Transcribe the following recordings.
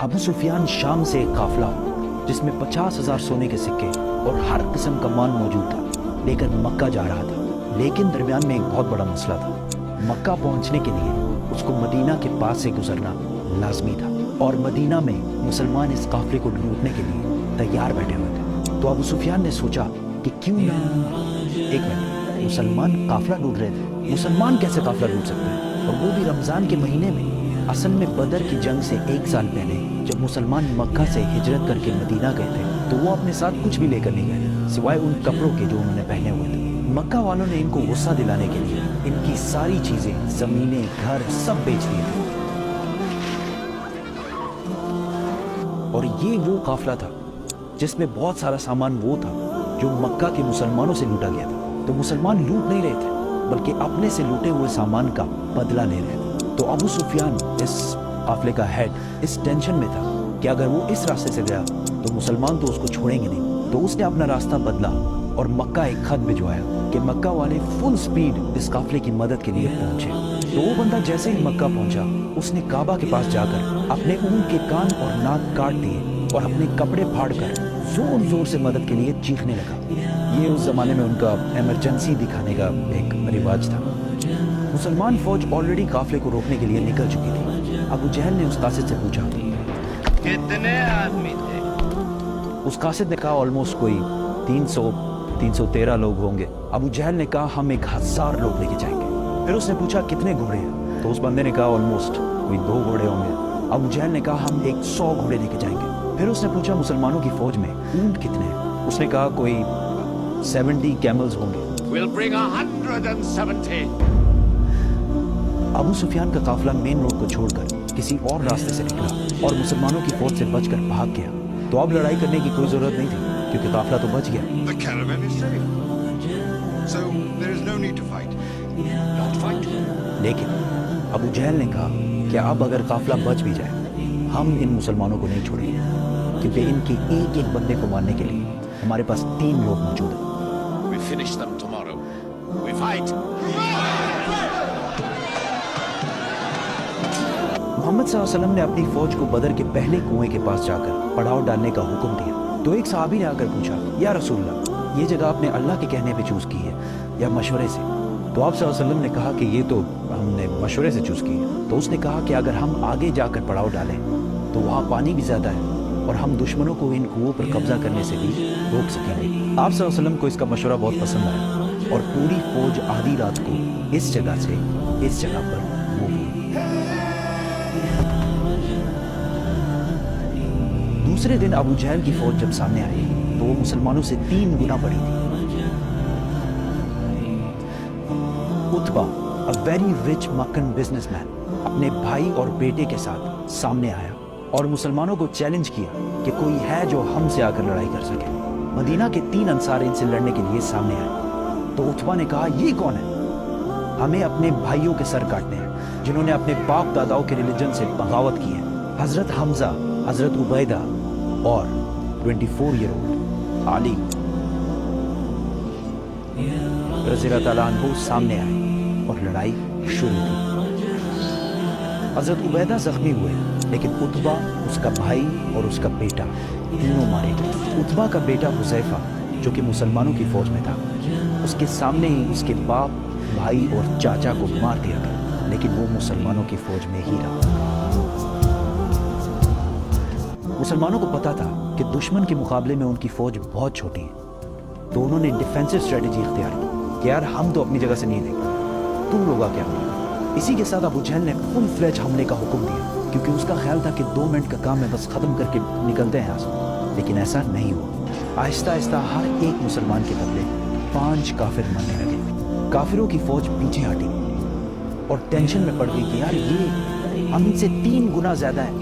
अबू सुफियान शाम से एक काफिला जिसमें 50,000 सोने के सिक्के और हर किस्म का माल मौजूद था लेकर मक्का जा रहा था। लेकिन दरमियान में एक बहुत बड़ा मसला था। मक्का पहुंचने के लिए उसको मदीना के पास से गुजरना लाजमी था और मदीना में मुसलमान इस काफिले को लूटने के लिए तैयार बैठे हुए थे। तो अबू सुफियान ने सोचा कि क्यों ना एक मिनट, मुसलमान काफिला लूट रहे थे, मुसलमान कैसे काफिला लूट सकते हैं, और वो भी रमजान के महीने में। असल में बदर की जंग से 1 साल पहले जब मुसलमान मक्का से हिजरत करके मदीना गए थे तो वो अपने साथ कुछ भी लेकर नहीं गए सिवाय उन कपड़ों के जो उन्होंने पहने हुए थे। मक्का वालों ने इनको गुस्सा दिलाने के लिए इनकी सारी चीजें, जमीनें, घर सब बेच दिए थे। और ये वो काफिला था जिसमें बहुत सारा सामान वो था जो मक्का के मुसलमानों से लूटा गया था। तो मुसलमान लूट नहीं रहे थे बल्कि अपने से लूटे हुए सामान का बदला ले रहे थे। तो अबू सुफियान इस काफिले का हेड इस टेंशन में था कि अगर वो इस रास्ते से गया तो मुसलमान तो उसको छोड़ेंगे नहीं। तो उसने अपना रास्ता बदला और मक्का एक खत भिजवाया कि मक्का वाले फुल स्पीड इस काफिले की मदद के लिए पहुंचे। तो वो बंदा जैसे ही मक्का पहुंचा उसने काबा के पास जाकर अपने ऊंट के कान और नाक काट दिए और अपने कपड़े फाड़कर जोर जोर से मदद के लिए चीखने लगा। ये उस जमाने में उनका इमरजेंसी दिखाने का एक रिवाज था। मुसलमान फौज ऑलरेडी काफिले को रोकने के लिए निकल चुकी थी। अबू जहल ने उस कासिद से पूछा, कितने आदमी थे? उस कासिद ने कहा ऑलमोस्ट कोई 313 लोग होंगे। अबू जहल ने कहा हम 1000 लोग लेके जाएंगे। फिर उसने पूछा कितने घोड़े हैं? तो उस बंदे ने कहा ऑलमोस्ट कोई 2 घोड़े होंगे। अबू जहल ने कहा हम 100 घोड़े लेके जाएंगे। फिर उसने पूछा मुसलमानों की फौज में ऊंट कितने हैं? उसने कहा कोई 70 कैमल्स होंगे। We'll bring 170. अबू सुफियान का काफिला मेन रोड को छोड़कर किसी और रास्ते से निकला और मुसलमानों की फौज से बचकर भाग गया। तो अब लड़ाई करने की कोई जरूरत नहीं थी क्योंकि काफिला तो बच गया। The caravan is safe. So there is no need to fight. Not fight. लेकिन अबू जहल ने कहा कि अब अगर काफिला बच भी जाए हम इन मुसलमानों को नहीं छोड़ेंगे क्योंकि इनके एक एक बंदे को मारने के लिए हमारे पास 3 लोग मौजूद हैं। We finish them tomorrow. We fight. Mohammad सल्लल्लाहु अलैहि वसल्लम ने अपनी फौज को बदर के पहले कुएं के पास जाकर पड़ाव डालने का हुक्म दिया। तो एक सहाबी ने आकर पूछा, या रसूलल्लाह, ये जगह आपने अल्लाह के कहने पे चूज की है या मशवरे से? तो आप सल्लल्लाहु अलैहि वसल्लम ने कहा कि ये तो हमने मशवरे से चूज की है। तो उसने कहा कि अगर हम आगे जाकर पड़ाव डालें तो वहाँ पानी भी ज्यादा है और हम दुश्मनों को इन कुओं पर कब्जा करने से भी रोक सकेंगे। आप सल्लल्लाहु अलैहि वसल्लम को इसका मशवरा बहुत पसंद आया और पूरी फौज आधी रात को इस जगह से इस जगह पर मूव हुई। दूसरे दिन अबू जहल की फौज जब सामने आई तो वो मुसलमानों से 3 गुना बड़ी थी। Utba, a very rich मक्कन businessman, अपने भाई और बेटे के साथ सामने आया और मुसलमानों को चैलेंज किया कि कोई है जो हमसे आकर लड़ाई कर सके। मदीना के 3 अंसार इनसे लड़ने के लिए सामने आए। तो उतबा ने कहा, ये कौन है? हमें अपने भाइयों के सर काटने हैं जिन्होंने अपने बाप दादाओं के रिलीजन से बगावत की है। हजरत हमजा, हजरत उबैदा और 24 ईयर ओल्ड अली रज़ियल्लाहु ताला अन्हु सामने आए और लड़ाई शुरू की। हजरत उबैदा जख्मी हुए लेकिन उतबा, उसका भाई और उसका बेटा तीनों मारे गए। उतबा का बेटा हुज़ैफा जो कि मुसलमानों की फौज में था, उसके सामने ही उसके बाप, भाई और चाचा को मार दिया गया लेकिन वो मुसलमानों की फौज में ही रहा। मुसलमानों को पता था कि दुश्मन के मुकाबले में उनकी फौज बहुत छोटी है। तो उन्होंने डिफेंसिव स्ट्रेटजी इख्तियार की कि यार हम तो अपनी जगह से नहीं देंगे, तुम लोग आके हमले। इसी के साथ अबू जहल ने फुल फ्लेज हमले का हुक्म दिया क्योंकि उसका ख्याल था कि 2 मिनट का काम है, बस खत्म करके निकलते हैं यहाँ से। लेकिन ऐसा नहीं हुआ। आहिस्ता आहिस्ता हर एक मुसलमान के बदले 5 काफिर मरने लगे। काफिरों की फौज पीछे हटी और टेंशन में पड़ गई कि यार ये हम इनसे 3 गुना ज्यादा है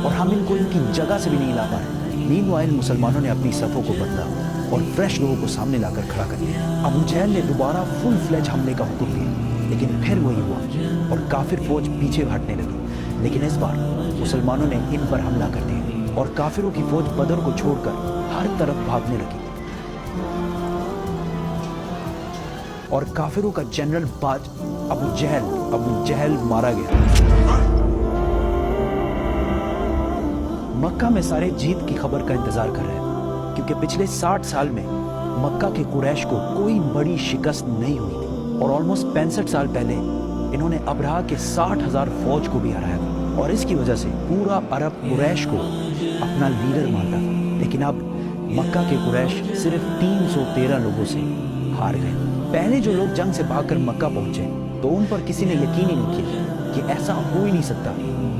और हम इनको इनकी जगह से भी नहीं ला पा रहे। मीनवाइल मुसलमानों ने अपनी सफ़ों को बदला और फ्रेश लोगों को सामने लाकर खड़ा कर दिया। अबू जहल ने दोबारा फुल फ्लेज हमले का हुक्म दिया लेकिन फिर वही हुआ और काफिर फौज पीछे हटने लगी। लेकिन इस बार मुसलमानों ने इन पर हमला कर दिया और काफिरों की फौज बदर को छोड़कर हर तरफ भागने लगी और काफिरों का जनरल बाज अबू जहल मारा गया। मक्का में सारे जीत की खबर का इंतजार कर रहे हैं, क्योंकि पिछले 60 साल में मक्का के कुरैश को कोई बड़ी शिकस्त नहीं हुई थी और ऑलमोस्ट 65 साल पहले इन्होंने अबरहा के 60,000 फौज को भी हराया था और इसकी वजह से पूरा अरब कुरैश को अपना लीडर मानता था। लेकिन अब मक्का के कुरैश सिर्फ 313 लोगों से हार गए। पहले जो लोग जंग से भागकर मक्का पहुंचे तो उन पर किसी ने यकीन ही नहीं किया कि ऐसा हो ही नहीं सकता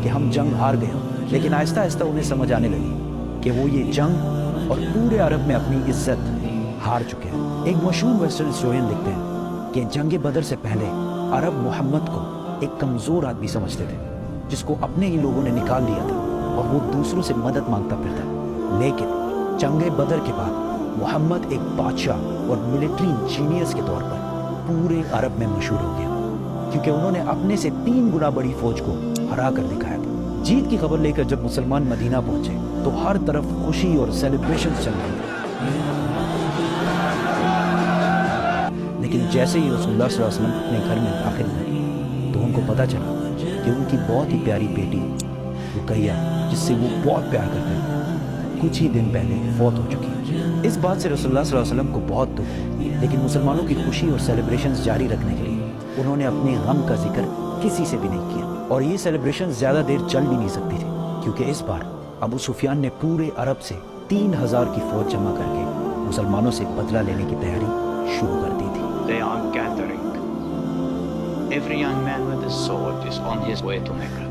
कि हम जंग हार गए हों। लेकिन आहिस्ता आहिस्ता उन्हें समझ आने लगी कि वो ये जंग और पूरे अरब में अपनी इज्जत हार चुके हैं। एक मशहूर वेस्टर्न हिस्टोरियन लिखते हैं कि जंग बदर से पहले अरब मोहम्मद को एक कमज़ोर आदमी समझते थे जिसको अपने ही लोगों ने निकाल दिया था और वो दूसरों से मदद मांगता फिरता। लेकिन जंग बदर के बाद मोहम्मद एक बादशाह और मिलिट्री इंजीनियर्स के तौर पर पूरे अरब में मशहूर हो गया, क्योंकि उन्होंने अपने से 3 गुना बड़ी फौज को हरा कर दिखाया था। जीत की खबर लेकर जब मुसलमान मदीना पहुंचे तो हर तरफ खुशी और सेलिब्रेशन चल रही थी। लेकिन जैसे ही रसूलुल्लाह सल्लल्लाहु अलैहि वसल्लम अपने घर में दाखिल हुए तो उनको पता चला कि उनकी बहुत ही प्यारी बेटी रुकैया, जिससे वो बहुत प्यार करते थे, कुछ ही दिन पहले फौत हो चुकी है। इस बात से रसूलुल्लाह सल्लल्लाहु अलैहि वसल्लम को बहुत दुख हुआ, लेकिन मुसलमानों की खुशी और सेलिब्रेशंस जारी रखने के लिए उन्होंने अपने गम का जिक्र किसी से भी नहीं किया और ये सेलिब्रेशन ज़्यादा देर चल भी नहीं सकती थी, क्योंकि इस बार अबू सुफियान ने पूरे अरब से 3000 की फौज जमा करके मुसलमानों से बदला लेने की तैयारी शुरू कर दी थी। They are gathering. Every young man with a sword is on his way to Mecca.